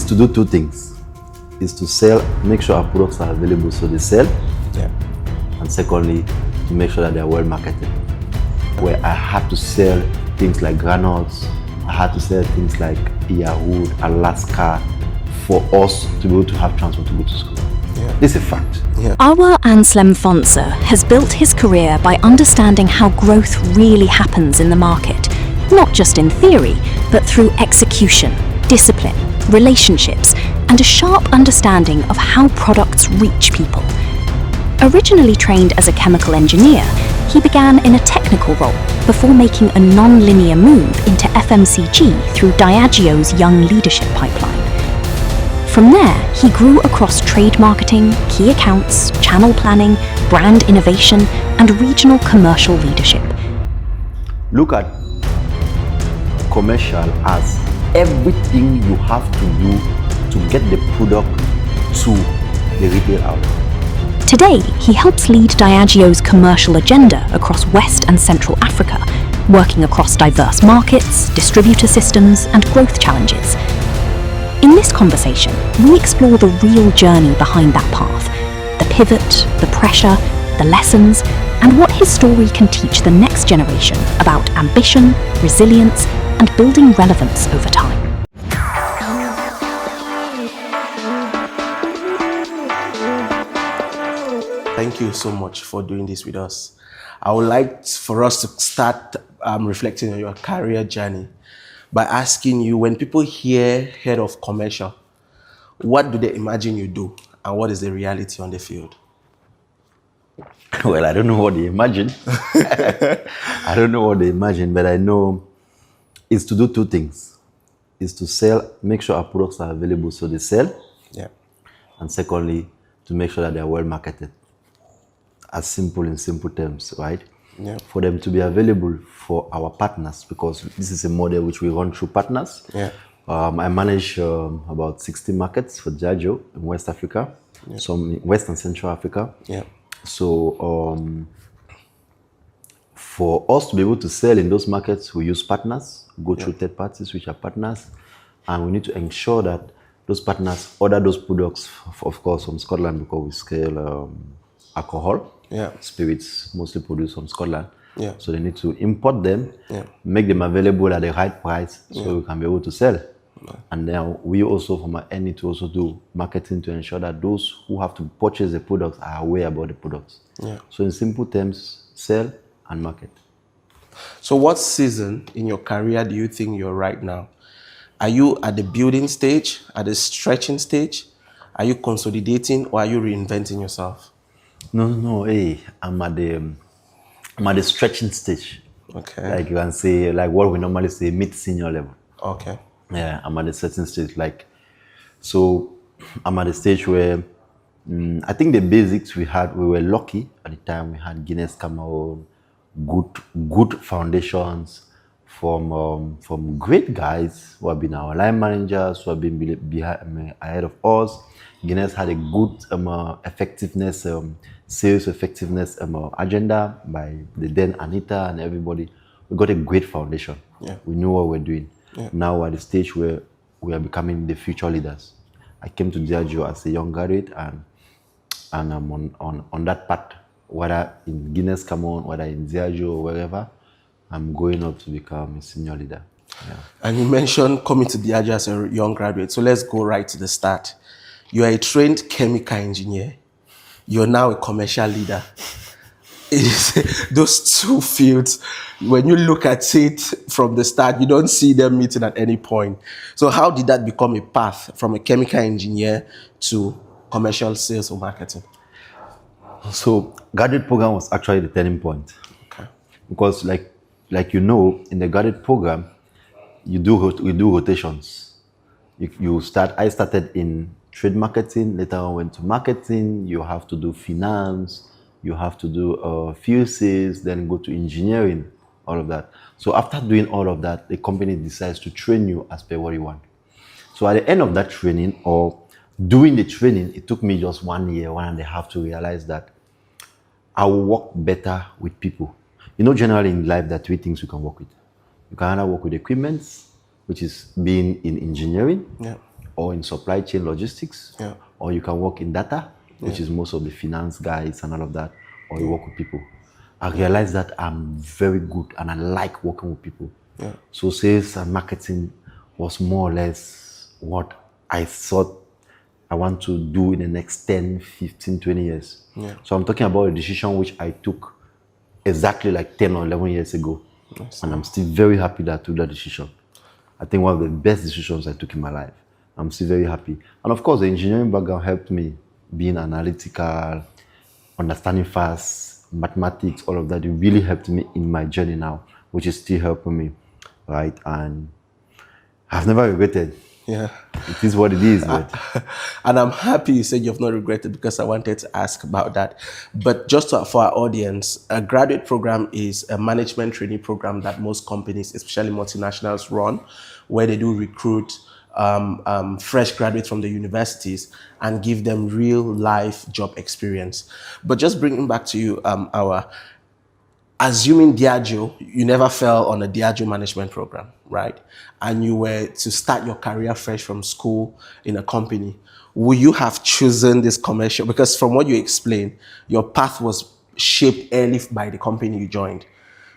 to do two things. Is to sell, make sure our products are available so they sell. Yeah. And secondly, to make sure that they're well marketed. Where I had to sell things like granules, I had to sell things like Yahoo, Alaska, for us to be able to have transport to go to school. Yeah. This is a fact. Yeah. Awah Anslem Fontsa has built his career by understanding how growth really happens in the market, not just in theory, but through execution, discipline, relationships, and a sharp understanding of how products reach people. Originally trained as a chemical engineer, he began in a technical role before making a non-linear move into FMCG through Diageo's Young Leadership Pipeline. From there, he grew across trade marketing, key accounts, channel planning, brand innovation, and regional commercial leadership. Look at commercial as everything you have to do to get the product to the retail outlet. Today, he helps lead Diageo's commercial agenda across West and Central Africa, working across diverse markets, distributor systems, and growth challenges. In this conversation, we explore the real journey behind that path, the pivot, the pressure, the lessons, and what his story can teach the next generation about ambition, resilience, and building relevance over time. Thank you so much for doing this with us. I would like for us to start reflecting on your career journey by asking you, when people hear head of commercial, what do they imagine you do, and what is the reality on the field? Well, I don't know what they imagine. I don't know what they imagine, but I know it's to do two things. It's to sell, make sure our products are available so they sell. Yeah. And secondly, to make sure that they're well marketed. In simple terms, right? Yeah. For them to be available for our partners, because this is a model which we run through partners. Yeah. I manage about 60 markets for Diageo in West Africa, some in West and Central Africa. Yeah. So for us to be able to sell in those markets, we use partners, go through third parties which are partners, and we need to ensure that those partners order those products, of course, from Scotland, because we scale alcohol. Yeah. Spirits mostly produced from Scotland. Yeah. So they need to import them, make them available at the right price so we can be able to sell. And then we also, from our end, need to also do marketing to ensure that those who have to purchase the products are aware about the products. Yeah. So in simple terms, sell and market. So what season in your career do you think you're right now? Are you at the building stage, at the stretching stage? Are you consolidating, or are you reinventing yourself? No. Hey, I'm at the stretching stage. Okay. Like you can say, like what we normally say, mid-senior level. Okay. Yeah, I'm at a certain stage. So I'm at a stage where I think the basics we were lucky at the time. We had Guinness Cameroon, good foundations from great guys who have been our line managers, who have been ahead of us. Guinness had a good effectiveness, sales effectiveness agenda by the then Anita and everybody. We got a great foundation. Yeah. We knew what we're doing. Yeah. Now we're at the stage where we are becoming the future leaders. I came to Diageo as a young graduate, and I'm on that path, whether in Guinness Cameroon, whether in Diageo or wherever, I'm going up to become a senior leader. Yeah. And you mentioned coming to Diageo as a young graduate. So let's go right to the start. You are a trained chemical engineer. You're now a commercial leader. Those two fields, when you look at it from the start, you don't see them meeting at any point. So how did that become a path from a chemical engineer to commercial sales or marketing? So graduate program was actually the turning point. Okay. Because like you know, in the graduate program, we do rotations. I started in trade marketing, later on went to marketing. You have to do finance, you have to do field sales, then go to engineering, all of that. So after doing all of that, the company decides to train you as per what you want. So at the end of that training, or doing the training, it took me just 1 year, 1.5 to realize that I will work better with people. You know, generally in life, there are three things you can work with. You can either work with equipment, which is being in engineering, or in supply chain logistics, Yeah. or you can work in data, which is most of the finance guys and all of that, or you work with people. I realized that I'm very good and I like working with people. Yeah. So sales and marketing was more or less what I thought I want to do in the next 10, 15, 20 years. Yeah. So I'm talking about a decision which I took exactly like 10 or 11 years ago. And I'm still very happy that I took that decision. I think one of the best decisions I took in my life. I'm still very happy. And of course, the engineering background helped me being analytical, understanding fast, mathematics, all of that. It really helped me in my journey now, which is still helping me, right? And I've never regretted. Yeah. It is what it is. But And I'm happy you said you've not regretted, because I wanted to ask about that. But just for our audience, a graduate program is a management training program that most companies, especially multinationals, run, where they do recruit fresh graduates from the universities and give them real life job experience. But just bringing back to you, Awah, assuming Diageo, you never fell on a Diageo management program, right? And you were to start your career fresh from school in a company, would you have chosen this commercial? Because from what you explained, your path was shaped early by the company you joined.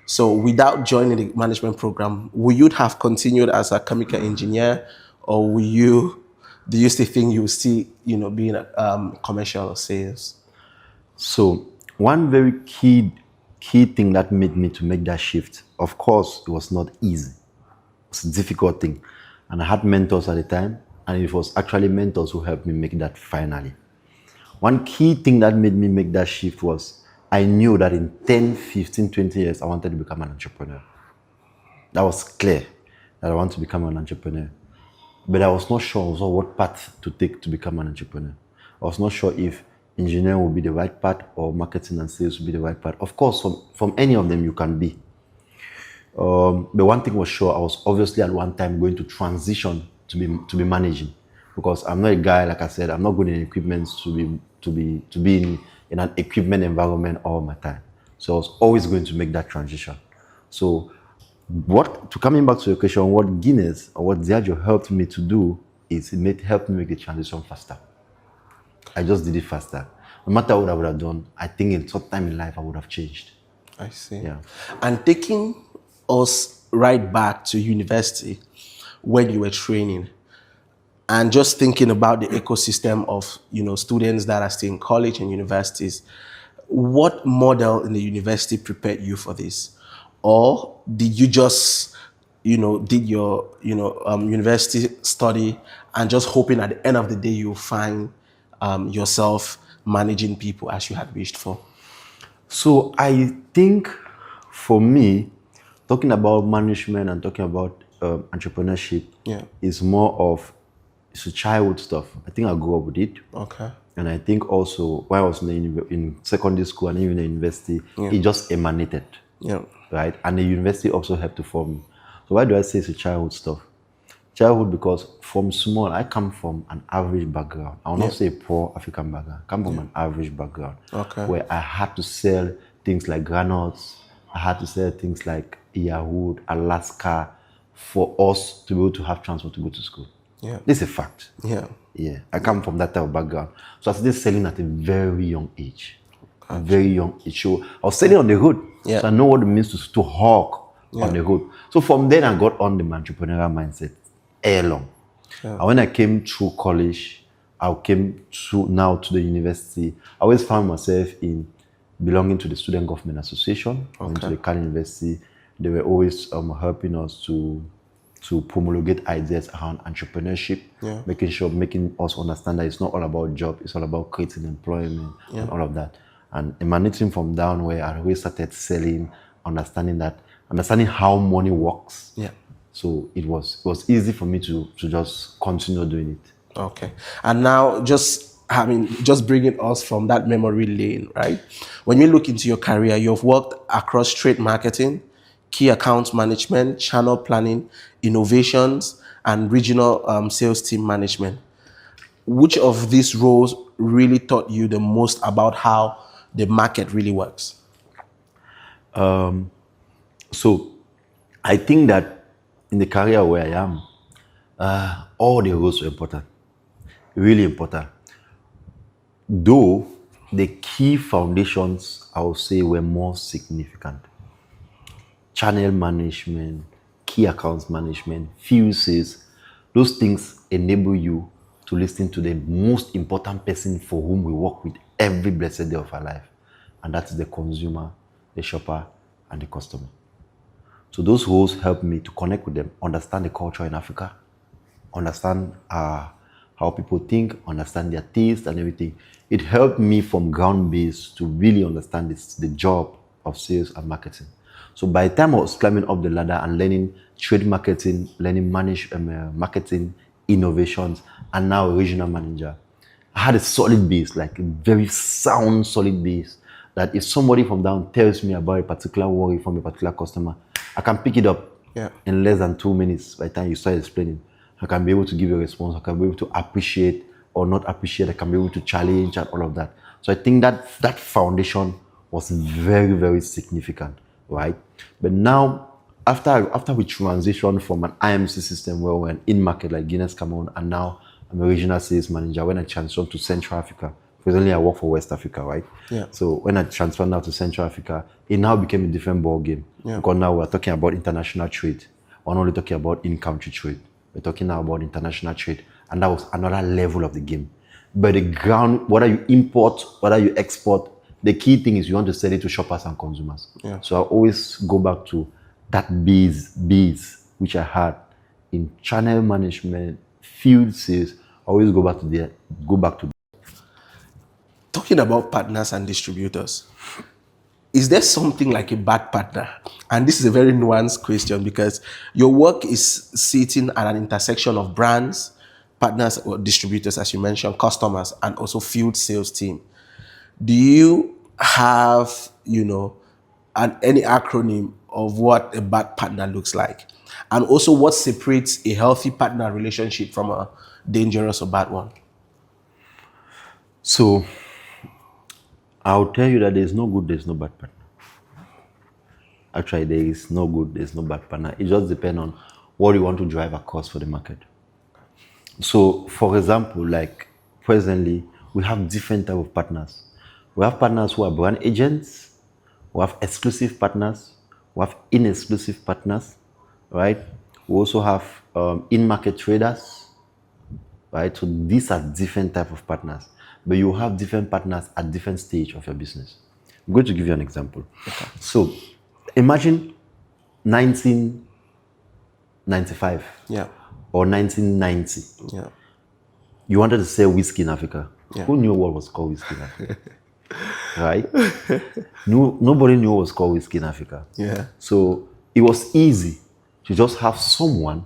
So without joining the management program, would you have continued as a chemical engineer, or do you still think you will still, be in commercial sales? so one very key thing that made me to make that shift, of course, it was not easy. It's a difficult thing. And I had mentors at the time, and it was actually mentors who helped me make that finally. One key thing that made me make that shift was I knew that in 10, 15, 20 years, I wanted to become an entrepreneur. That was clear that I want to become an entrepreneur. But I was not sure also what path to take to become an entrepreneur. I was not sure if engineering would be the right path or marketing and sales would be the right path. Of course, from any of them you can be. But one thing was sure, I was obviously at one time going to transition to be managing, because I'm not a guy, like I said, I'm not good in equipment to be in an equipment environment all my time. So I was always going to make that transition. So coming back to your question, what Guinness or what Diageo helped me to do is helped me make the transition faster. I just did it faster. No matter what I would have done, I think in some time in life I would have changed. I see. Yeah. And taking us right back to university when you were training, and just thinking about the ecosystem of students that are still in college and universities, what model in the university prepared you for this? Or did you just did your university study and just hoping at the end of the day you'll find yourself managing people as you had wished for? So I think for me, talking about management and talking about entrepreneurship is more of it's a childhood stuff. I think I grew up with it. Okay. And I think also when I was in secondary school and even in university, it just emanated. Yeah. Right? And the university also helped to form me. So why do I say it's a childhood stuff? Childhood because from small, I come from an average background. I will not say a poor African background. I come from an average background. Okay. Where I had to sell things like granules. I had to sell things like Yahoo, Alaska, for us to be able to have transport to go to school. Yeah. This is a fact. Yeah. Yeah. I come from that type of background. So I started selling at a very young age. A very young age. So I was selling on the road. Yeah. So I know what it means to hawk on the road. So from then I got on the entrepreneurial mindset long. Yeah. And when I came through college, I came now to the university, I always found myself in belonging to the Student Government Association, into the Cal University. They were always helping us to promulgate ideas around entrepreneurship, making us understand that it's not all about job, it's all about creating employment and all of that. And emanating from down where I always started selling, understanding how money works. Yeah. So it was easy for me to just continue doing it. Okay. And now just bringing us from that memory lane, right? When you look into your career, you've worked across trade marketing, key account management, channel planning, innovations, and regional sales team management. Which of these roles really taught you the most about how the market really works? So I think that in the career where I am, all the roles were important. Really important. Though the key foundations, I would say, were more significant. Channel management, key accounts management, field sales, those things enable you to listen to the most important person for whom we work with every blessed day of our life. And that is the consumer, the shopper, and the customer. So those roles help me to connect with them, understand the culture in Africa, understand how people think, understand their taste and everything. It helped me from ground base to really understand the job of sales and marketing. So by the time I was climbing up the ladder and learning trade marketing, learning marketing, innovations, and now a regional manager, I had a solid base, like a very sound, solid base, that if somebody from down tells me about a particular worry from a particular customer, I can pick it up in less than 2 minutes. By the time you start explaining, I can be able to give a response. I can be able to appreciate or not appreciate. I can be able to challenge and all of that. So I think that foundation was very, very significant, right? But now, after we transitioned from an IMC system where we're in market like Guinness, Cameroon, and now I'm a regional sales manager. When I transitioned to Central Africa, presently I work for West Africa, right? Yeah. So when I transferred now to Central Africa, it now became a different ball game. Because now we're talking about international trade. We're not only talking about in-country trade. We're talking now about international trade. And that was another level of the game. But the ground, whether you import, whether you export, the key thing is you want to sell it to shoppers and consumers. Yeah. So I always go back to that base which I had in channel management, field sales. I always go back to there. Talking about partners and distributors, is there something like a bad partner? And this is a very nuanced question because your work is sitting at an intersection of brands, partners or distributors, as you mentioned, customers, and also field sales team. Do you have, any acronym of what a bad partner looks like? And also what separates a healthy partner relationship from a dangerous or bad one? So I'll tell you that there's no good, there's no bad partner. Actually, there is no good, there's no bad partner. It just depends on what you want to drive across for the market. So, for example, like presently, we have different type of partners. We have partners who are brand agents. We have exclusive partners. We have in-exclusive partners, right? We also have in-market traders, right? So these are different type of partners. But you have different partners at different stage of your business. I'm going to give you an example. Okay. So imagine 1995 or 1990. Yeah. You wanted to sell whiskey in Africa. Yeah. Who knew what was called whiskey in Africa? Right? Nobody knew what was called whiskey in Africa. Yeah. So it was easy to just have someone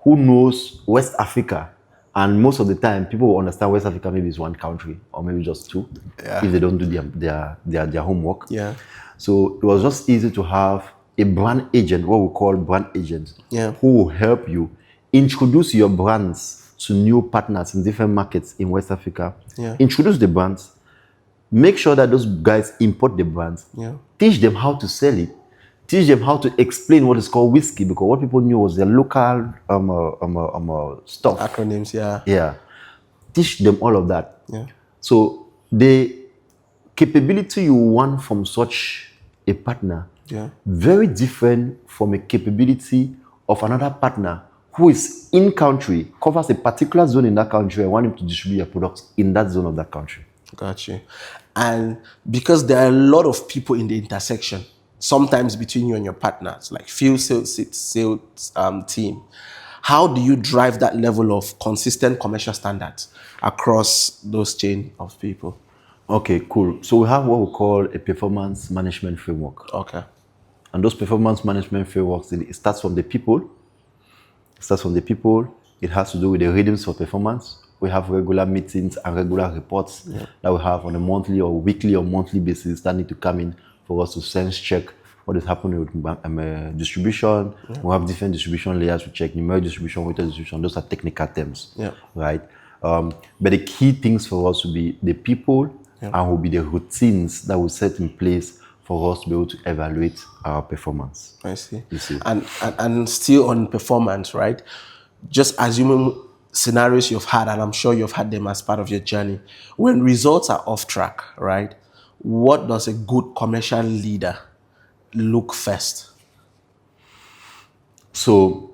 who knows West Africa. And most of the time, people will understand West Africa maybe is one country or maybe just two if they don't do their homework. Yeah. So it was just easy to have a brand agent, what we call brand agents, who will help you introduce your brands to new partners in different markets in West Africa. Yeah. Introduce the brands, make sure that those guys import the brands, teach them how to sell it, teach them how to explain what is called whiskey, because what people knew was their local stuff. Acronyms, Yeah. Teach them all of that. Yeah. So the capability you want from such a partner, very different from a capability of another partner who is in country, covers a particular zone in that country, and want him to distribute your products in that zone of that country. Got you. And because there are a lot of people in the intersection, sometimes between you and your partners, like field sales team, how do you drive that level of consistent commercial standards across those chain of people? Okay, cool. So we have what we call a performance management framework. Okay. And those performance management frameworks, it starts from the people. It has to do with the rhythms of performance. We have regular meetings and regular reports that we have on a monthly or weekly or monthly basis that need to come in for us to sense check what is happening with distribution. We have different distribution layers to check, numeric distribution, weighted distribution. Those are technical terms, right? But the key things for us will be the people and will be the routines that we set in place for us to be able to evaluate our performance. I see. You see. And still on performance, right? Just assuming scenarios you've had, and I'm sure you've had them as part of your journey. When results are off track, right? What does a good commercial leader look first? So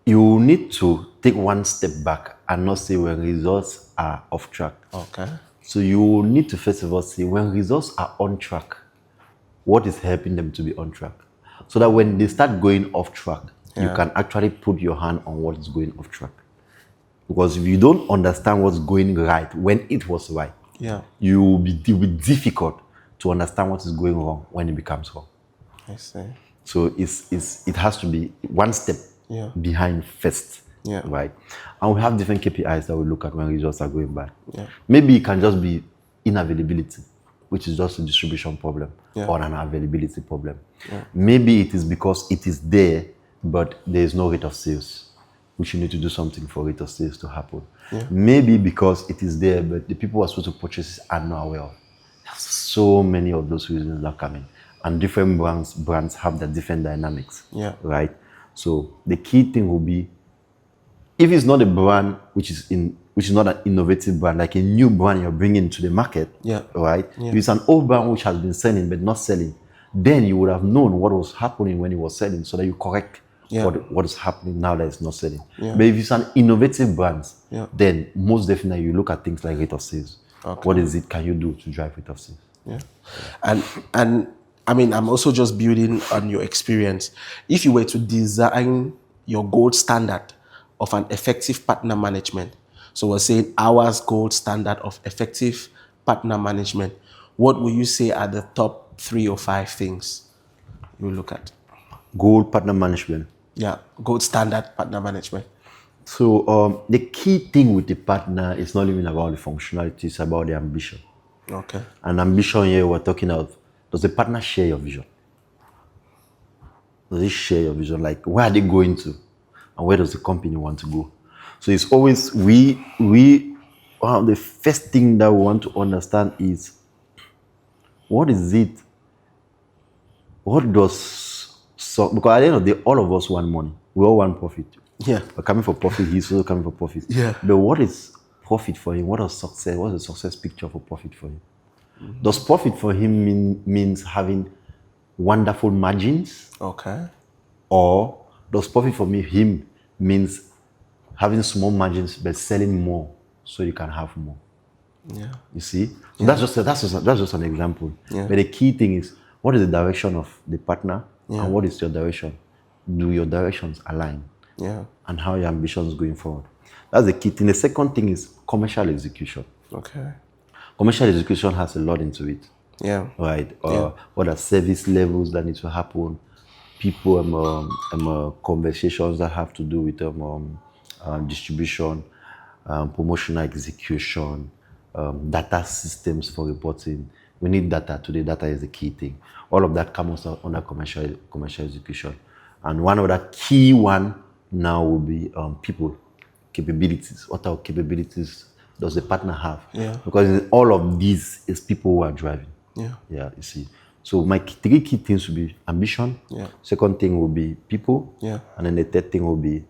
you need to take one step back and not say when results are off track. Okay. So you need to first of all see when results are on track, what is helping them to be on track? So that when they start going off track, you can actually put your hand on what is going off track. Because if you don't understand what's going right when it was right, it will be difficult to understand what is going wrong when it becomes wrong. I see. So it has to be one step behind first, right? And we have different KPIs that we look at when results are going bad. Maybe it can just be unavailability, which is just a distribution problem or an availability problem. Maybe it is because it is there, but there is no rate of sales, which you need to do something for rate of sales to happen. Maybe because it is there, but the people who are supposed to purchase it are not aware of. So many of those reasons are coming, and different brands have their different dynamics. Right. So the key thing will be, if it's not a brand which is not an innovative brand, like a new brand you're bringing to the market, right? If it's an old brand which has been selling but not selling, then you would have known what was happening when it was selling, so that you correct what is happening now that it's not selling. But if it's an innovative brand, then most definitely you look at things like rate of sales. What is it can you do to drive rate of sales? And I mean, I'm also just building on your experience. If you were to design your gold standard of an effective partner management, so we're saying Awah's gold standard of effective partner management, what would you say are the top 3 or 5 things you look at? Gold partner management. Yeah, gold standard partner management. So the key thing with the partner is not even about the functionality, it's about the ambition. Okay. And ambition here we're talking of, does the partner share your vision? Does it share your vision? Like, where are they going to? And where does the company want to go? So it's always, one of the first thing that we want to understand is, what is it? What does, because at the end of the day, all of us want money. We all want profit. Yeah. We're coming for profit, he's also coming for profit. Yeah. But what is profit for him? What is success? What is the success picture for profit for him? Does profit for him means having wonderful margins? Okay. Or does profit for him means having small margins but selling more so you can have more? Yeah. You see? So that's just an example. But the key thing is, what is the direction of the partner and what is your direction? Do your directions align? And how your ambitions going forward? That's the key thing. The second thing is commercial execution. Okay. Commercial execution has a lot into it. Right. What are service levels that need to happen? People, conversations that have to do with distribution, promotional execution, data systems for reporting. We need data today. Data is the key thing. All of that comes under commercial execution. And one of the key one now will be people capabilities. What are capabilities does the partner have? Because all of these is people who are driving. You see. So my 3 key things will be ambition. Second thing will be people. And then the third thing will be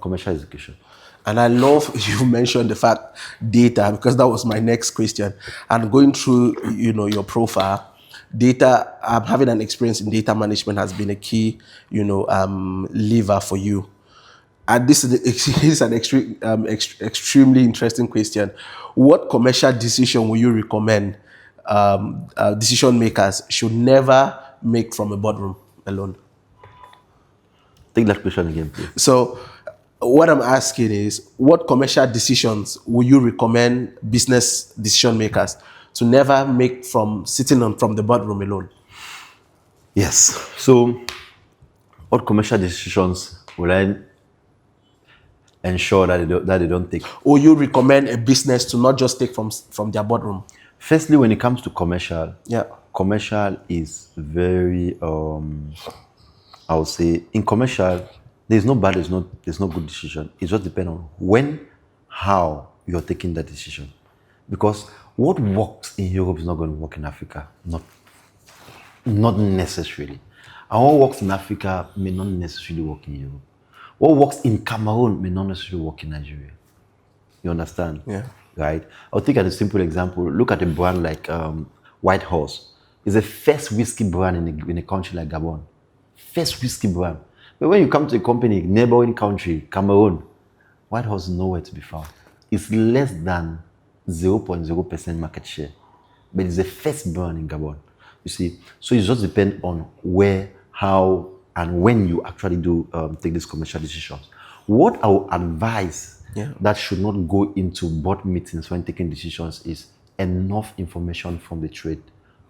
commercial execution. And I love you mentioned the fact data, because that was my next question. And going through, your profile, data, having an experience in data management has been a key, lever for you. And this is an extremely interesting question. What commercial decision will you recommend decision makers should never make from a boardroom alone? Take that question again, please. So what I'm asking is, what commercial decisions will you recommend business decision makers to never make from sitting from the boardroom alone? Yes. So what commercial decisions will I ensure that they don't take? Or you recommend a business to not just take from their boardroom? Firstly, when it comes to commercial, Yeah. commercial is very, I would say, in commercial, there's no bad, there's no good decision. It just depends on when, how you're taking that decision. Because what works in Europe is not going to work in Africa. Not necessarily. And what works in Africa may not necessarily work in Europe. What works in Cameroon may not necessarily work in Nigeria. You understand? Yeah. Right? I'll take a simple example. Look at a brand like White Horse. It's the first whiskey brand in a country like Gabon. First whiskey brand. But when you come to a company, neighboring country, Cameroon, White Horse is nowhere to be found. It's less than 0.0% market share. But it's the first brand in Gabon. You see? So it just depends on where, how, and when you actually do take these commercial decisions. What I would advise that should not go into board meetings when taking decisions is enough information from the trade.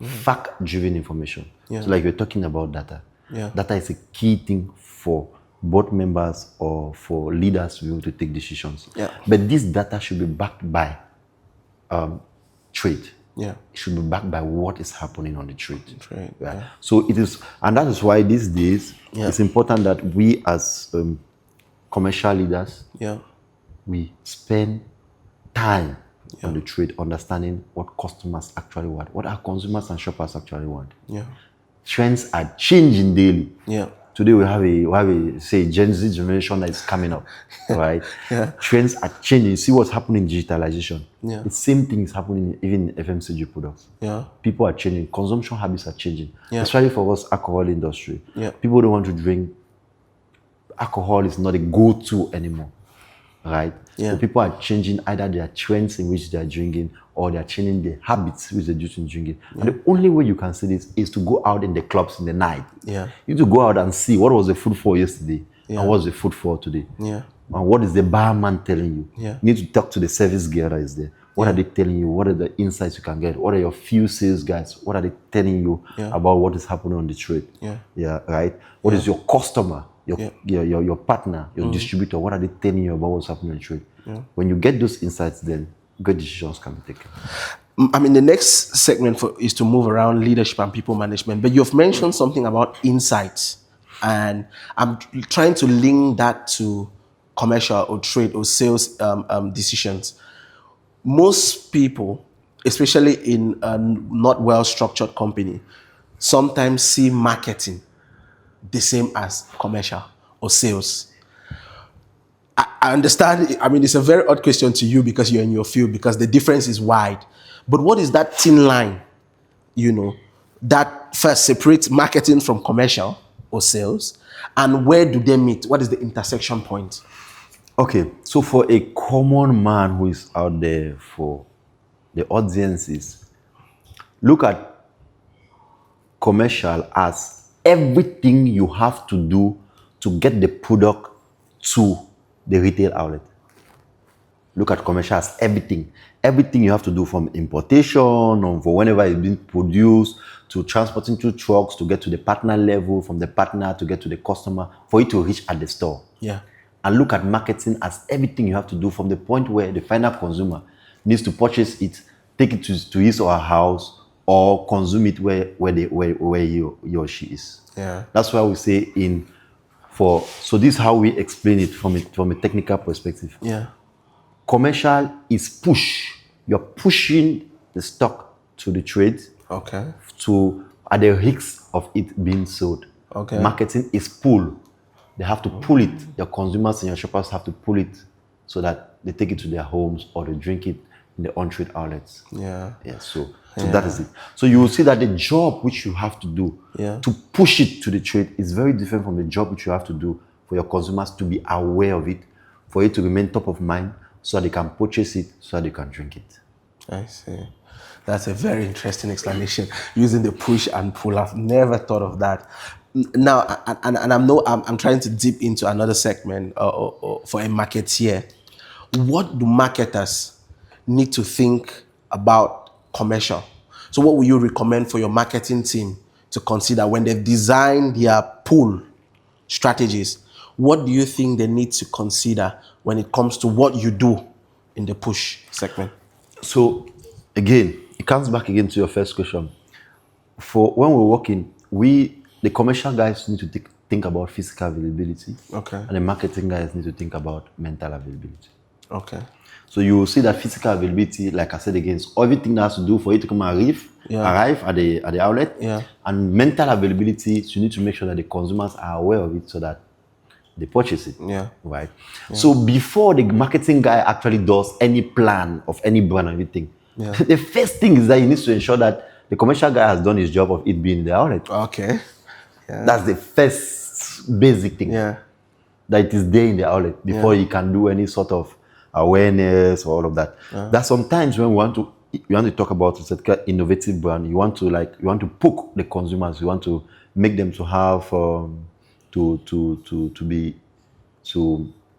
Fact-driven information. So like we're talking about data. Data is a key thing for board members or for leaders to be able to take decisions. But this data should be backed by trade. It should be backed by what is happening on the trade. So it is, and that is why these days it's important that we as commercial leaders, we spend time on the trade, understanding what customers actually want, what our consumers and shoppers actually want. Trends are changing daily. Today we have a say Gen Z generation that is coming up, right? Trends are changing. You see what's happening in digitalization. The same thing is happening even in FMCG products. People are changing. Consumption habits are changing. Especially for us, alcohol industry. People don't want to drink. Alcohol is not a go-to anymore, right? So people are changing either their trends in which they are drinking or they are changing the habits which they do in drinking. And the only way you can see this is to go out in the clubs in the night. You need to go out and see what was the food for yesterday and what's the food for today. And what is the barman telling you? You need to talk to the service girl that is there. What are they telling you? What are the insights you can get? What are your few sales guys? What are they telling you about what is happening on the trade? Right? What is your customer? Your partner, your distributor, what are they telling you about what's happening in the trade? When you get those insights, then good decisions can be taken. I mean, the next segment is to move around leadership and people management, but you've mentioned something about insights, and I'm trying to link that to commercial or trade or sales decisions. Most people, especially in a not well-structured company, sometimes see marketing the same as commercial or sales. I understand. I mean, it's a very odd question to you because you're in your field, because the difference is wide. But what is that thin line, that first separates marketing from commercial or sales? And where do they meet? What is the intersection point? Okay, so for a common man who is out there, for the audiences, look at commercial as everything you have to do to get the product to the retail outlet. Look at commercial as everything. Everything you have to do, from importation or for whenever it's being produced, to transporting through trucks to get to the partner level, from the partner to get to the customer, for it to reach at the store. And look at marketing as everything you have to do from the point where the final consumer needs to purchase it, take it to his or her house, or consume it where he or she is. That's why we say so this is how we explain it from a technical perspective. Commercial is push. You're pushing the stock to the trade. To at the risks of it being sold. Marketing is pull. They have to pull it. Your consumers and your shoppers have to pull it so that they take it to their homes or they drink it in the on-trade outlets. So that is it. So you will see that the job which you have to do to push it to the trade is very different from the job which you have to do for your consumers to be aware of it, for it to remain top of mind, so that they can purchase it, so that they can drink it. I see. That's a very interesting explanation, using the push and pull. I've never thought of that. Now, and I'm trying to dip into another segment for a marketeer. What do marketers need to think about commercial? So what will you recommend for your marketing team to consider when they've designed their pull strategies? What do you think they need to consider when it comes to what you do in the push segment? So again, it comes back again to your first question. For when we're working, the commercial guys need to think about physical availability. And the marketing guys need to think about mental availability. So you will see that physical availability, like I said again, is everything that has to do for it to come arrive at the outlet. And mental availability, so you need to make sure that the consumers are aware of it, so that they purchase it. Yeah. Right. So before the marketing guy actually does any plan of any brand or anything, the first thing is that he needs to ensure that the commercial guy has done his job of it being in the outlet. Okay. Yeah. That's the first basic thing. Yeah. That it is there in the outlet before he can do any sort of awareness or all of that. That sometimes when we want to talk about a innovative brand, you want to poke the consumers, you want to make them to have to be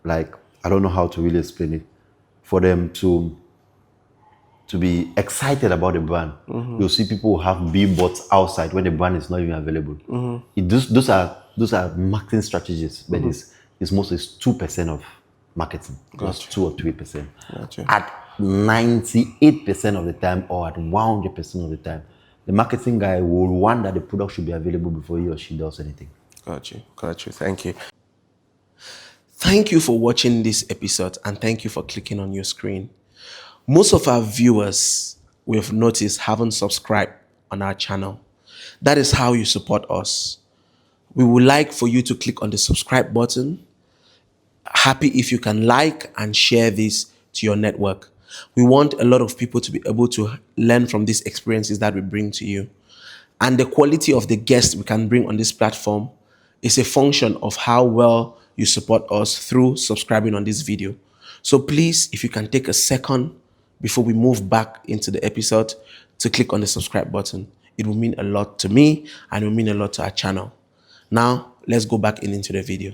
like, I don't know how to really explain it, for them to be excited about the brand. You'll see people who have billboards outside when the brand is not even available. Those are marketing strategies, but it's mostly 2% of marketing, just 2 or 3%. Gotcha. At 98% of the time, or at 100% of the time, the marketing guy will want that the product should be available before he or she does anything. Got you. Thank you. Thank you for watching this episode, and thank you for clicking on your screen. Most of our viewers, we've noticed, haven't subscribed on our channel. That is how you support us. We would like for you to click on the subscribe button. Happy if you can like and share this to your network. We want a lot of people to be able to learn from these experiences that we bring to you. And the quality of the guests we can bring on this platform is a function of how well you support us through subscribing on this video. So please, if you can take a second before we move back into the episode to click on the subscribe button, it will mean a lot to me and it will mean a lot to our channel. Now, let's go back into the video.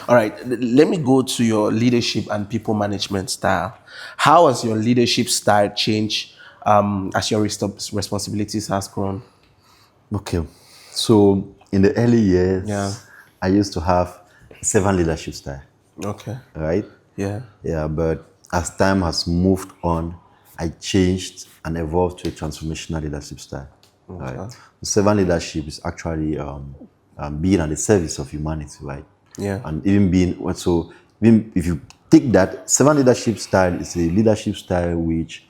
All right, let me go to your leadership and people management style. How has your leadership style changed as your responsibilities has grown? Okay, so in the early years, I used to have 7 leadership style. Okay. Right? Yeah. But as time has moved on, I changed and evolved to a transformational leadership style. Okay. Right? 7 leadership is actually being at the service of humanity, right? Yeah. And even if you take that, 7 leadership style is a leadership style which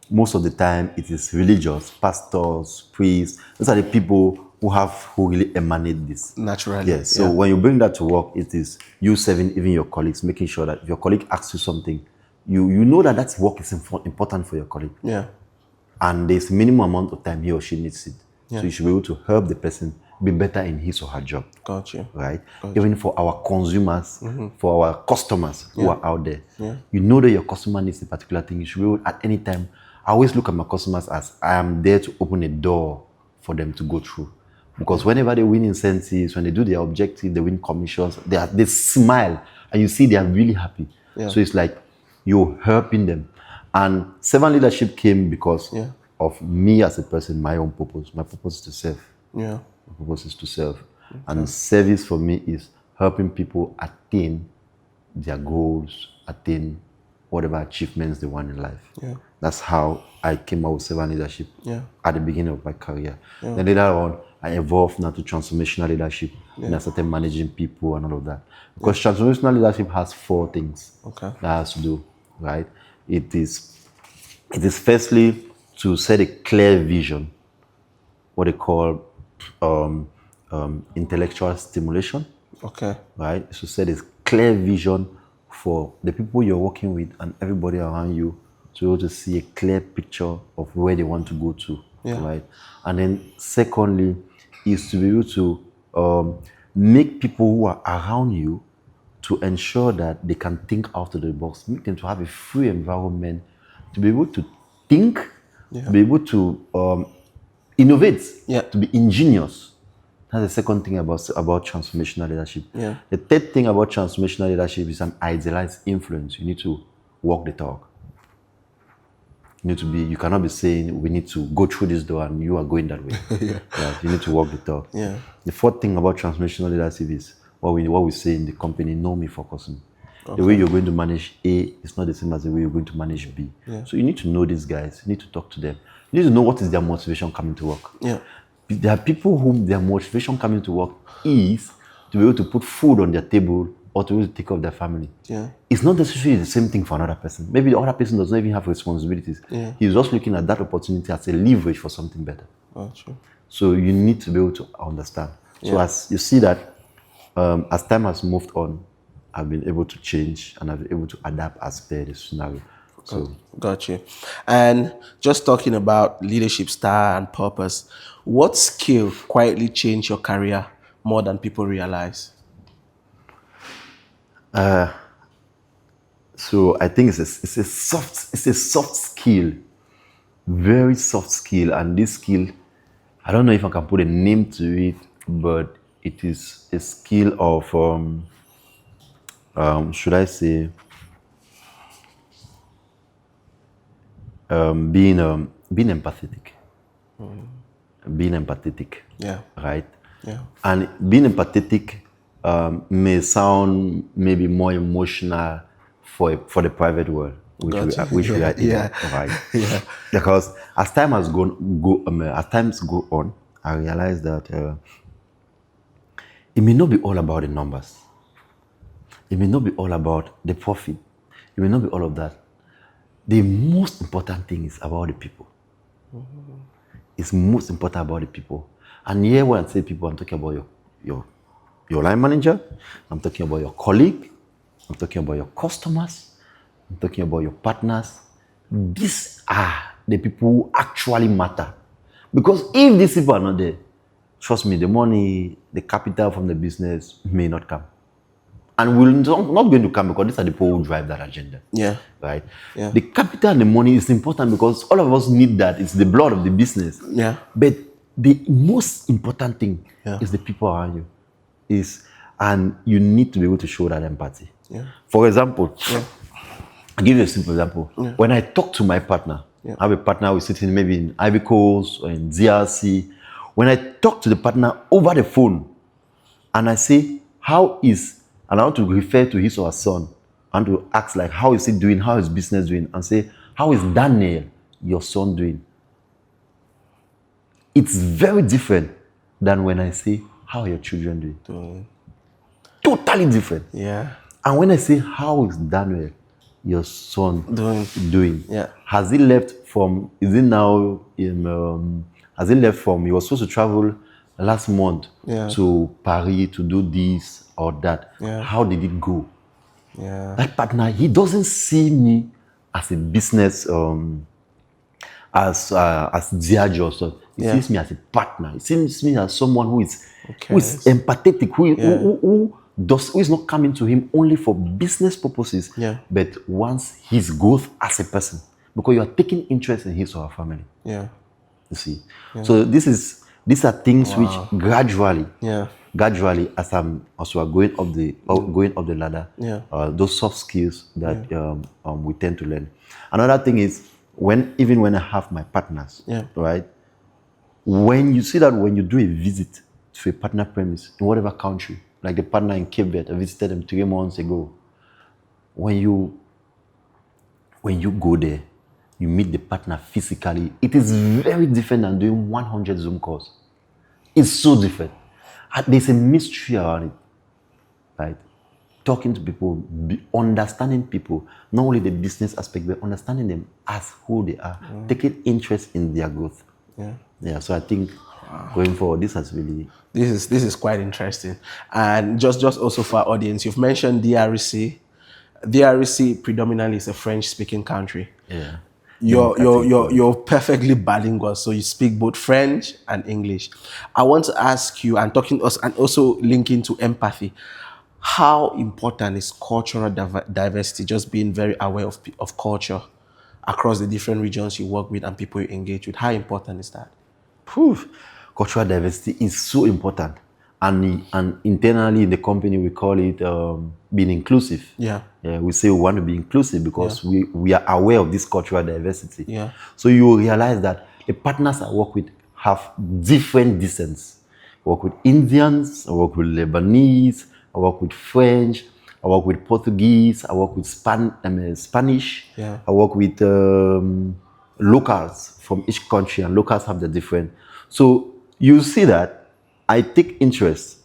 most of the time it is religious, pastors, priests. Those are the people who really emanate this. Naturally. Yes. So when you bring that to work, it is you serving even your colleagues, making sure that if your colleague asks you something, you know that work is important for your colleague. Yeah. And there's minimum amount of time he or she needs it. Yeah. So you should be able to help the person be better in his or her job. Got you. Right? Even for our consumers, for our customers who are out there. Yeah. You know that your customer needs a particular thing. You should be able, at any time, I always look at my customers as I am there to open a door for them to go through. Because whenever they win incentives, when they do their objective, they win commissions, they smile and you see they are really happy. Yeah. So it's like you're helping them. And 7 leadership came because of me as a person, my own purpose. My purpose is to serve. Yeah. My purpose is to serve. Okay. And service for me is helping people attain their goals, attain whatever achievements they want in life. Yeah. That's how I came out with 7 leadership at the beginning of my career. Yeah. Then later on, I evolved now to transformational leadership, and I started managing people and all of that. Because transformational leadership has 4 things that has to do, right? It is firstly to set a clear vision, what they call intellectual stimulation. Okay. Right? So set a clear vision for the people you're working with and everybody around you to be able to see a clear picture of where they want to go to. Yeah. Right? And then secondly is to be able to make people who are around you to ensure that they can think out of the box, make them to have a free environment, to be able to think, to be able to innovate, to be ingenious. That's the second thing about transformational leadership. Yeah. The third thing about transformational leadership is an idealized influence. You need to walk the talk. You cannot be saying we need to go through this door and you are going that way. Right? You need to walk the talk. Yeah. The fourth thing about transformational leadership is what we say in the company, know me focusing. Okay. The way you're going to manage A is not the same as the way you're going to manage B. Yeah. So you need to know these guys. You need to talk to them. You need to know what is their motivation coming to work. Yeah. There are people whom their motivation coming to work is to be able to put food on their table or to be able to take care of their family. Yeah. It's not necessarily the same thing for another person. Maybe the other person does not even have responsibilities. Yeah. He's just looking at that opportunity as a leverage for something better. Oh, true. So you need to be able to understand. So as you see that, as time has moved on, I've been able to change and I've been able to adapt as per the scenario. So Got you. And just talking about leadership style and purpose, what skill quietly changed your career more than people realize? so I think it's a soft skill, very soft skill, and this skill, I don't know if I can put a name to it, but it is a skill of should I say being empathetic, being empathetic, Yeah. right? Yeah. And being empathetic may sound maybe more emotional for the private world, Gotcha. which we are in, Yeah. right? Yeah. Because as time has as times go on, I realize that it may not be all about the numbers. It may not be all about the profit. It may not be all of that. The most important thing is about the people. It's most important about the people. And here when I say people, I'm talking about your line manager, I'm talking about your colleague, I'm talking about your customers, I'm talking about your partners. These are the people who actually matter. Because if these people are not there, trust me, the money, the capital from the business may not come. And will not going to come because these are the people who drive that agenda. Yeah. Right? Yeah. The capital and the money is important because all of us need that. It's the blood of the business. Yeah. But the most important thing Yeah. is the people around you. And you need to be able to show that empathy. Yeah. For example, I'll give you a simple example. Yeah. When I talk to my partner, Yeah. I have a partner who is sitting maybe in Ivory Coast or in DRC. When I talk to the partner over the phone and I say, and I want to refer to his or her son, I want to ask like, how is he doing? How is business doing? And say, how is Daniel, your son, doing? It's very different than when I say, how are your children doing? Totally different. Yeah. And when I say, how is Daniel, your son, doing? Yeah. Has he left from, is he now in, has he left from, he was supposed to travel last month to Paris to do this or that. Yeah. How did it go? Yeah. That partner, he doesn't see me as a business, as Diageo or so. He sees me as a partner. He sees me as someone who is empathetic, who is not coming to him only for business purposes, but wants his growth as a person. Because you are taking interest in his or her family. Yeah. You see. So these are things which gradually, as we are going up the ladder, those soft skills that we tend to learn. Another thing is even when I have my partners, right? When you see that when you do a visit to a partner premise in whatever country, like the partner in Cape Verde, I visited them 3 months ago. When you go there, you meet the partner physically. It is very different than doing 100 Zoom calls. It's so different. There's a mystery around it, right? Talking to people, understanding people, not only the business aspect, but understanding them as who they are, taking interest in their growth. So I think going forward, this is quite interesting. And just also for our audience, you've mentioned DRC. DRC predominantly is a French-speaking country. Yeah. You're perfectly bilingual, so you speak both French and English. I want to ask you, and talking to us, and also linking to empathy, how important is cultural diversity? Just being very aware of culture across the different regions you work with and people you engage with. How important is that? Cultural diversity is so important, and internally in the company we call it being inclusive. We say we want to be inclusive because we are aware of this cultural diversity. So you will realize that the partners I work with have different descents. I work with Indians, I work with Lebanese, I work with French, I work with Portuguese, I work with Spanish, I work with locals from each country, and locals have the different. So you see that I take interest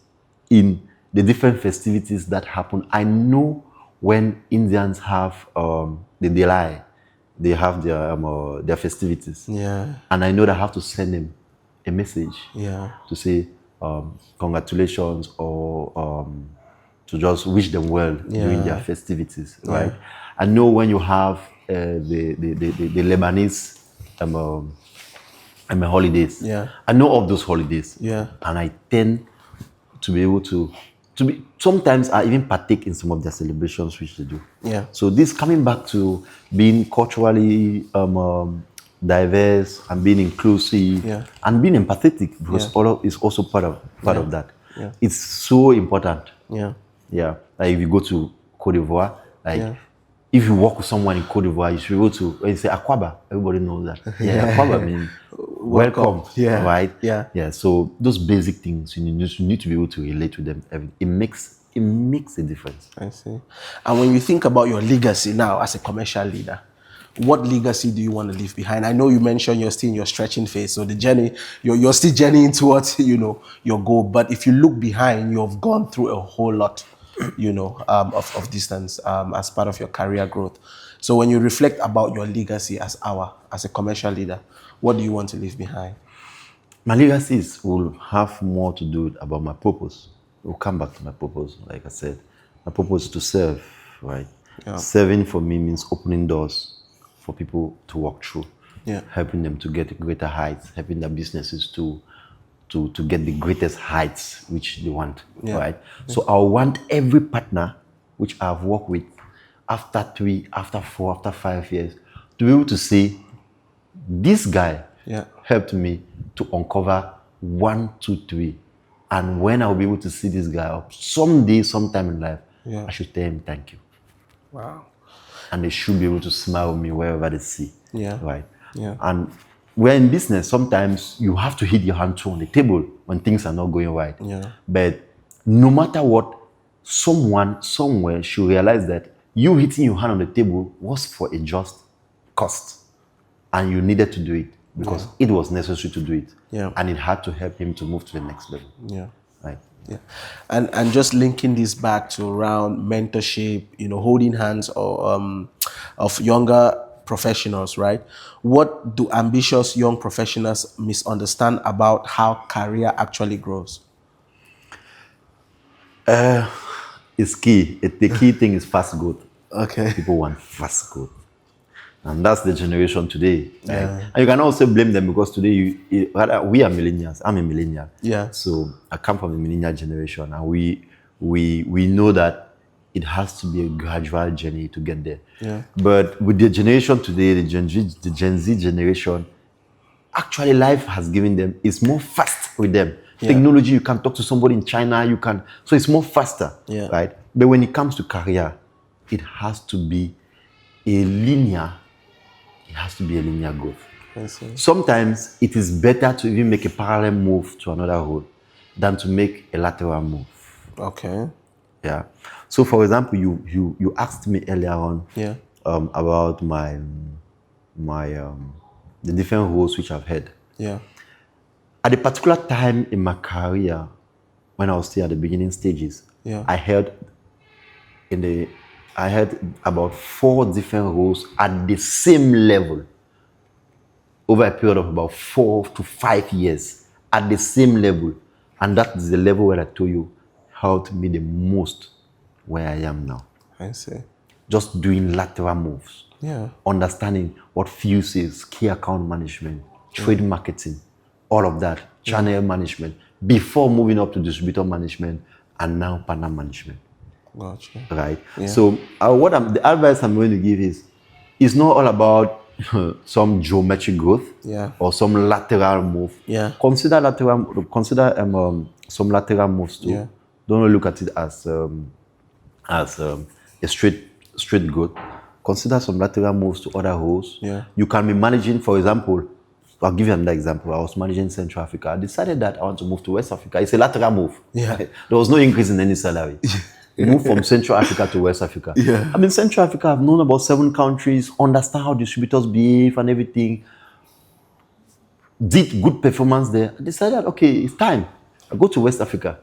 in the different festivities that happen. I know when Indians have the Delai, they have their festivities. And I know that I have to send them a message to say, congratulations or to just wish them well during their festivities, right? I know when you have the Lebanese holidays. Yeah. I know of those holidays. Yeah. And I tend to be able to be, sometimes I even partake in some of their celebrations which they do. Yeah. So this coming back to being culturally diverse and being inclusive and being empathetic, because all of is also part of that. Yeah. It's so important. Yeah. Yeah. Like if you go to Cote d'Ivoire, like if you work with someone in Cote d'Ivoire, you should be able to, when you say Akwaba, everybody knows that. Yeah, Akwaba means welcome. Yeah. Right? Yeah. Yeah. So those basic things, you need to be able to relate with them. It makes a difference. I see. And when you think about your legacy now as a commercial leader, what legacy do you want to leave behind? I know you mentioned you're still in your stretching phase, so the journey, you're still journeying towards, your goal. But if you look behind, you've gone through a whole lot, of distance as part of your career growth. So when you reflect about your legacy as a commercial leader, what do you want to leave behind? My legacies will have more to do about my purpose. We'll come back to my purpose, like I said. My purpose is to serve, right? Yeah. Serving for me means opening doors for people to walk through, helping them to get greater heights, helping their businesses to get the greatest heights which they want, right? So I want every partner which I've worked with after 3, after 4, after 5 years to be able to say, this guy helped me to uncover 1, 2, 3. And when I'll be able to see this guy up someday, sometime in life, I should tell him thank you. Wow. And they should be able to smile with me wherever they see. Yeah. Right. Yeah. And we're in business, sometimes you have to hit your hand too on the table when things are not going right. Yeah. But no matter what, someone somewhere should realize that you hitting your hand on the table was for a just cost. And you needed to do it because it was necessary to do it. Yeah. And it had to help him to move to the next level. Yeah. Right. Yeah. And just linking this back to around mentorship, holding hands or of younger professionals, right? What do ambitious young professionals misunderstand about how career actually grows? It's key. The key thing is fast growth. Okay. People want fast growth. And that's the generation today. Right? And you can also blame them because today we are millennials. I'm a millennial. Yeah. So I come from the millennial generation, and we know that it has to be a gradual journey to get there. Yeah. But with the generation today, the Gen Z generation, actually life has given them, it's more fast with them. Yeah. Technology, you can talk to somebody in China, so it's more faster, right? But when it comes to career, it has to be a linear growth. I see. Sometimes it is better to even make a parallel move to another role than to make a lateral move. Okay. Yeah. So for example, you asked me earlier on about my the different roles which I've had. Yeah. At a particular time in my career, when I was still at the beginning stages, I had about 4 different roles at the same level over a period of about 4 to 5 years at the same level. And that is the level where I told you helped me the most where I am now. I see. Just doing lateral moves. Yeah. Understanding what FUSE is, key account management, trade marketing, all of that, channel management, before moving up to distributor management and now partner management. Gotcha. Right? Yeah. So the advice I'm going to give is, it's not all about some geometric growth or some lateral move. Yeah. Consider some lateral moves too. Yeah. Don't look at it as a straight growth. Consider some lateral moves to other roles. Yeah. You can be managing, for example, I'll give you another example. I was managing Central Africa. I decided that I want to move to West Africa. It's a lateral move. Yeah. There was no increase in any salary. Move from Central Africa to West Africa. Yeah. I mean, Central Africa, I've known about 7 countries, understand how distributors behave and everything. Did good performance there. I decided, okay, it's time. I go to West Africa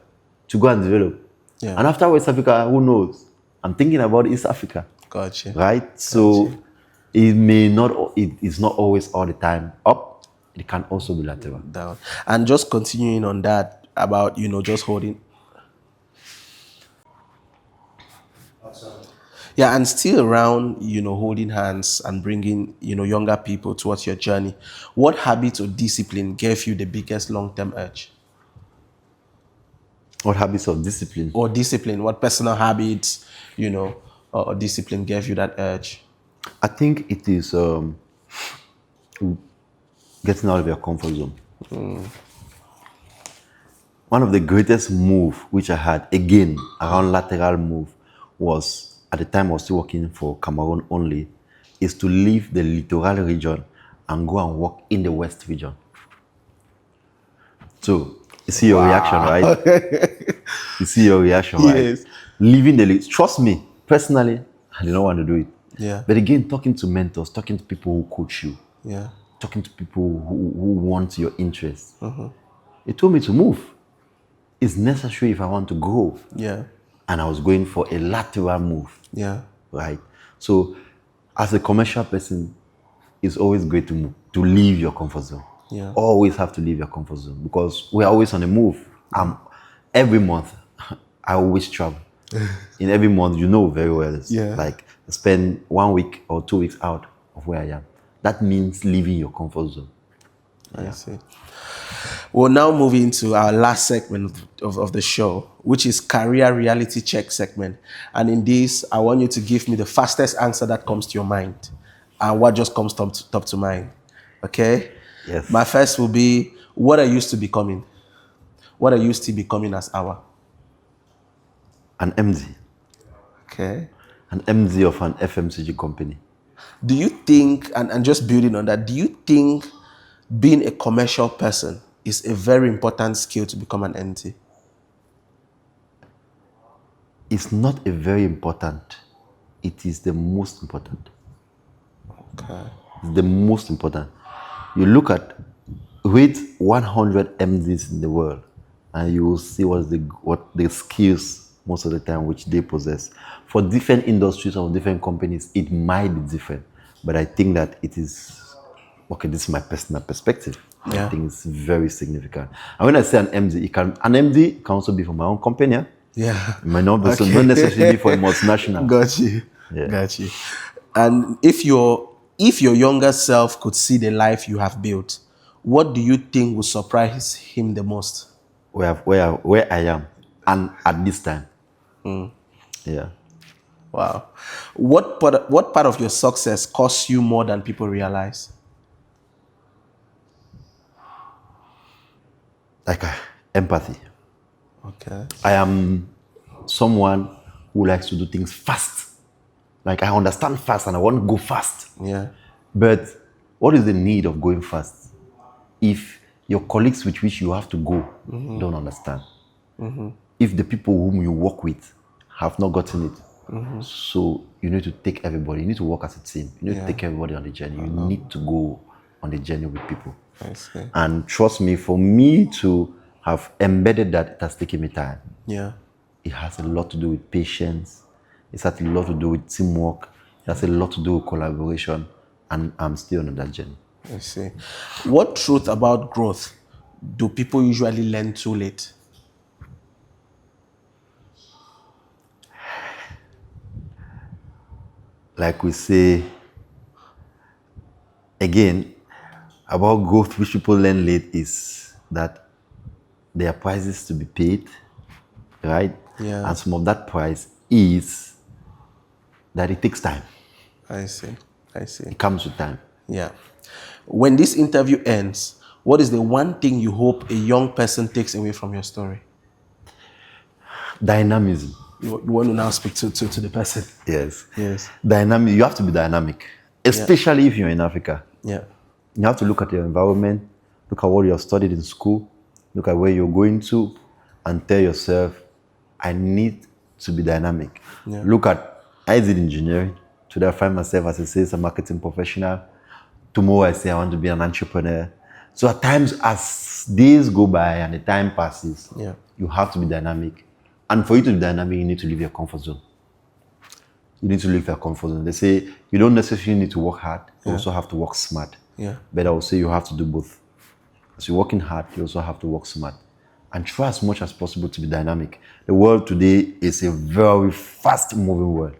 to go and develop. Yeah. And after West Africa, who knows? I'm thinking about East Africa. Gotcha. Right? So it is not always all the time up. It can also be lateral. Down. And just continuing on that, about, just holding. Yeah, and still around, holding hands and bringing, younger people towards your journey. What habit or discipline gave you the biggest long-term urge? What habits of discipline? Or discipline, what personal habits, or discipline gave you that urge? I think it is getting out of your comfort zone. One of the greatest move which I had, again, around lateral move, was, at the time I was still working for Cameroon only, is to leave the littoral region and go and work in the West region. So, you see your reaction, right? You see your reaction, right? Yes. Leaving trust me, personally, I didn't want to do it. Yeah. But again, talking to mentors, talking to people who coach you, Yeah. talking to people who want your interests. They told me to move. It's necessary if I want to grow. Yeah. And I was going for a lateral move. Yeah. Right? So, as a commercial person, it's always great to move, to leave your comfort zone. Yeah. Always have to leave your comfort zone because we're always on the move. Every month, I always travel. In every month, very well. It's like I spend 1 week or 2 weeks out of where I am. That means leaving your comfort zone. I see. We'll now move into our last segment of the show, which is career reality check segment. And in this, I want you to give me the fastest answer that comes to your mind and what just comes top to mind. Okay? Yes. My first will be what I used to becoming. What I used to becoming as Awah. An MD. Okay. An MD of an FMCG company. Do you think, and just building on that, do you think being a commercial person is a very important skill to become an MD? It's not a very important. It is the most important. Okay. It's the most important. You look at, rate 100 MDs in the world, and you will see what the skills most of the time which they possess. For different industries or different companies, it might be different, but I think that it is. Okay, this is my personal perspective. Yeah. I think it's very significant. And when I say an MD, an MD can also be for my own company. Yeah. It might not be so not necessarily be for a multinational. Got you. Yeah. Got you. And if your younger self could see the life you have built, what do you think would surprise him the most? Where I am, and at this time. Yeah. Wow. What part of your success costs you more than people realize? Like empathy. Okay. I am someone who likes to do things fast. Like I understand fast and I want to go fast. Yeah. But what is the need of going fast if your colleagues with which you have to go don't understand? If the people whom you work with have not gotten it. So you need to take everybody. You need to work as a team. You need to take everybody on the journey. You need to go on the journey with people. I see. And trust me, for me to have embedded that, it has taken me time. Yeah. It has a lot to do with patience. It has a lot to do with teamwork. It has a lot to do with collaboration. And I'm still on that journey. I see. What truth about growth do people usually learn too late? Like we say, again, about growth which people learn late is that there are prices to be paid, right? Yeah. And some of that price is that it takes time. I see. It comes with time. Yeah. When this interview ends, what is the one thing you hope a young person takes away from your story? Dynamism. You want to now speak to the person. Yes. Yes. Dynamic. You have to be dynamic, especially if you're in Africa. Yeah. You have to look at your environment, look at what you have studied in school, look at where you're going to, and tell yourself, I need to be dynamic. Yeah. Look at, I did engineering. Today I find myself as a sales and marketing professional. Tomorrow I say I want to be an entrepreneur. So at times, as days go by and the time passes, you have to be dynamic. And for you to be dynamic, you need to leave your comfort zone. You need to leave your comfort zone. They say you don't necessarily need to work hard. You also have to work smart. Yeah. But I would say you have to do both. So you're working hard, you also have to work smart. and try as much as possible to be dynamic. The world today is a very fast-moving world.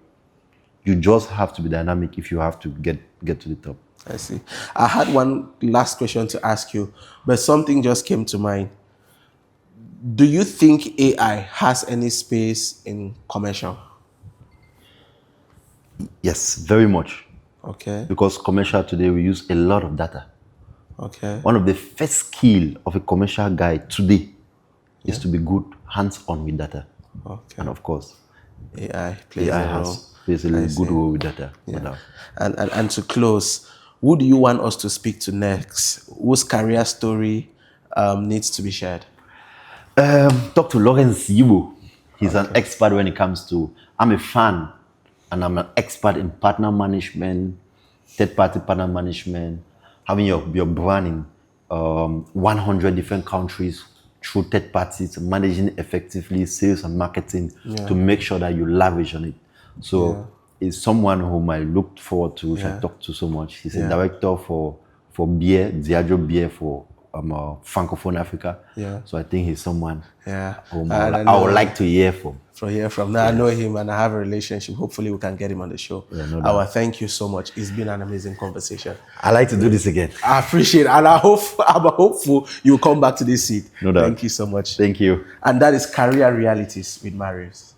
You just have to be dynamic if you have to get to the top. I see. I had one last question to ask you, but something just came to mind. Do you think AI has any space in commercial? Yes, very much. Okay. Because commercial today, we use a lot of data. Okay. One of the first skill of a commercial guy today is to be good hands-on with data. Okay. And of course, AI plays a role. plays a good role with data. Yeah. And to close, who do you want us to speak to next? Whose career story needs to be shared? Talk to Lawrence Yiboh. He's an expert when it comes to, I'm a fan and I'm an expert in partner management, third-party partner management, having your brand in 100 different countries through third parties, managing effectively sales and marketing to make sure that you leverage on it. So it's someone whom I looked forward to, which I talked to so much. He's a director for beer, Diageo beer for Francophone Africa. Yeah. So I think he's someone whom And I would like to hear from. From now, I know him and I have a relationship. Hopefully, we can get him on the show. Awah, thank you so much. It's been an amazing conversation. I like to do this again. I appreciate it. And I'm hopeful you'll come back to this seat. No doubt. Thank you so much. Thank you. And that is Career Realities with Marius.